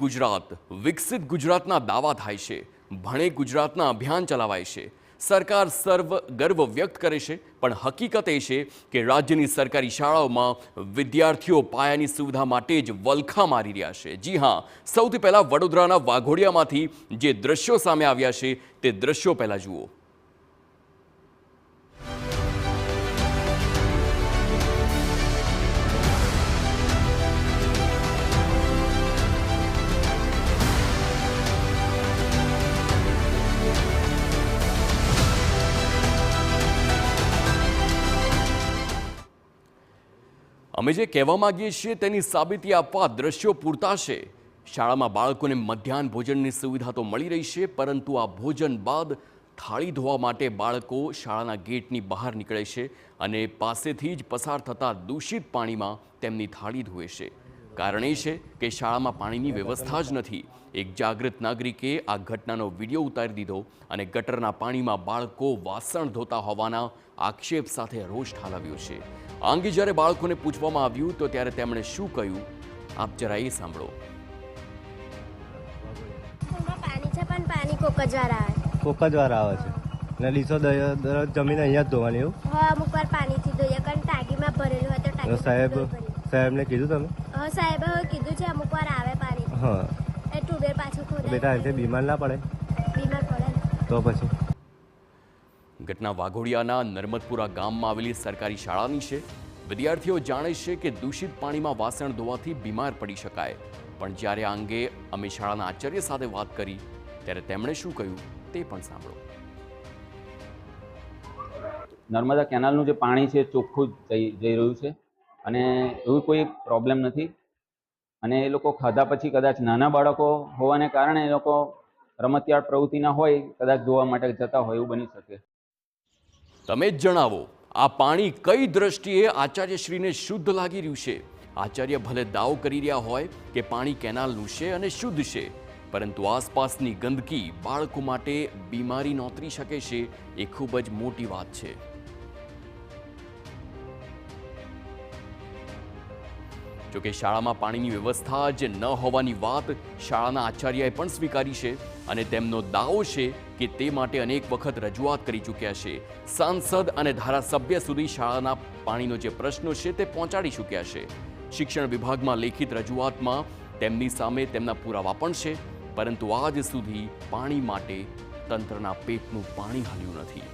ગુજરાત વિકસિત ગુજરાતના દાવા થાય છે, ભણે ગુજરાતના અભિયાન ચલાવાય છે, સરકાર સર્વ ગર્વ વ્યક્ત કરે છે, પણ હકીકત એ છે કે રાજ્યની સરકારી શાળાઓમાં વિદ્યાર્થીઓ પાયાની સુવિધા માટે જ વલખા મારી રહ્યા છે। જી હા, સૌથી પહેલા વડોદરાના વાઘોડિયામાંથી જે દ્રશ્યો સામે આવ્યા છે તે દ્રશ્યો પહેલા જુઓ। અમે જે કહેવા માંગીએ છીએ તેની સાબિતી આપવા દ્રશ્યો પૂરતા છે। શાળામાં બાળકોને મધ્યાહન ભોજનની સુવિધા તો મળી રહી છે, પરંતુ આ ભોજન બાદ થાળી ધોવા માટે બાળકો શાળાના ગેટની બહાર નીકળે છે અને પાસેથી જ પસાર થતા દૂષિત પાણીમાં તેમની થાળી ધોવે છે। કારણ એ છે કે શાળામાં પાણીની વ્યવસ્થા જ નથી। એક જાગૃત નાગરિકે આ ઘટનાનો વિડીયો ઉતારી દીધો અને ગટરના પાણીમાં બાળકો વાસણ ધોતા હોવાના આક્ષેપ સાથે રોષ ઠાલવ્યો છે। આ અંગે જ્યારે બાળકોને પૂછવામાં આવ્યું તો ત્યારે તેમણે શું કહ્યું, આપ જરા એ સાંભળો। પાણી છે પણ પાણી કોક જ વાર આવે છે ને લીસો દરરોજ જમીન અહીંયા જ ધોવાની એવું? હા, અમુક વાર પાણીથી ધોઈએ કારણ ટાંકીમાં ભરેલું હોય તો સાહેબને કીધું તમે? હા, સાહેબે કીધું છે અમુક વાર આવે પાણી। હા, એ ટ્યુબવેલ પાછું ખોદાય। બેટા અહીંથી બીમાર ના પડે? બીમાર પડે તો પછી ઘટના વાઘોડિયાના નર્મદપુરા ગામમાં આવેલી સરકારી શાળાની છે। વિદ્યાર્થીઓ જાણે છે કે દૂષિત પાણીમાં વાસણ ધોવાથી બીમાર પડી શકાય, પણ જ્યારે આ અંગે અમે શાળાના આચાર્ય સાથે વાત કરી ત્યારે તેમણે શું કહ્યું તે પણ સાંભળો। નર્મદા કેનાલનું જે પાણી છે ચોખ્ખું જઈ રહ્યું છે અને એવું કોઈ પ્રોબ્લેમ નથી। અને એ લોકો ખાધા પછી કદાચ નાના બાળકો હોવાને કારણે એ લોકો રમતિયાળ પ્રવૃત્તિના હોય, કદાચ જોવા માટે જતા હોય, એવું બની શકે। તમે જ જણાવો, આ પાણી કઈ દ્રષ્ટિએ આચાર્યશ્રીને શુદ્ધ લાગી રહ્યું છે? આચાર્ય ભલે દાવો કરી રહ્યા હોય કે પાણી કેનાલનું છે અને શુદ્ધ છે, પરંતુ આસપાસની ગંદકી બાળકો માટે બીમારી નોતરી શકે છે એ ખૂબ જ મોટી વાત છે। જોકે શાળામાં પાણીની વ્યવસ્થા જ ન હોવાની વાત શાળાના આચાર્યએ પણ સ્વીકારી છે અને તેમનો દાવો છે કે તે માટે અનેક વખત રજૂઆત કરી ચૂક્યા છે। સાંસદ અને ધારાસભ્ય સુધી શાળાના પાણીનો જે પ્રશ્નો છે તે પહોંચાડી ચૂક્યા છે। શિક્ષણ વિભાગમાં લેખિત રજૂઆતમાં તેમની સામે તેમના પુરાવા પણ છે, પરંતુ આજ સુધી પાણી માટે તંત્રના પેટનું પાણી હલ્યું નથી।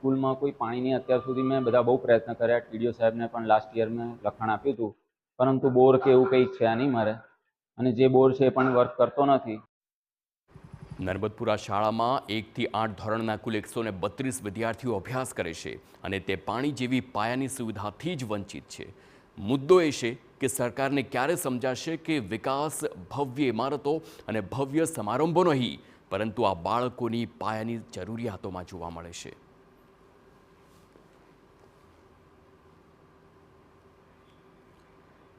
સ્કૂલમાં કોઈ પાણીની અત્યાર સુધી મેં બધા બહુ પ્રયત્ન કર્યા। ટીડીઓ સાહેબને પણ લાસ્ટ યર મેં લખાણ આપ્યું હતું, પરંતુ બોર કે એવું કંઈ છે નહીં મારે, અને જે બોર છે એ પણ વર્ક કરતો નથી। નર્મદપુરા શાળામાં 1 થી 8 ધોરણના કુલ 132 વિદ્યાર્થીઓ અભ્યાસ કરે છે અને તે પાણી જેવી પાયાની સુવિધાથી જ વંચિત છે। મુદ્દો એ છે કે સરકારને ક્યારે સમજાશે કે વિકાસ ભવ્ય ઇમારતો અને ભવ્ય સમારંભો નહીં, પરંતુ આ બાળકોની પાયાની જરૂરિયાતોમાં જોવા મળે છે।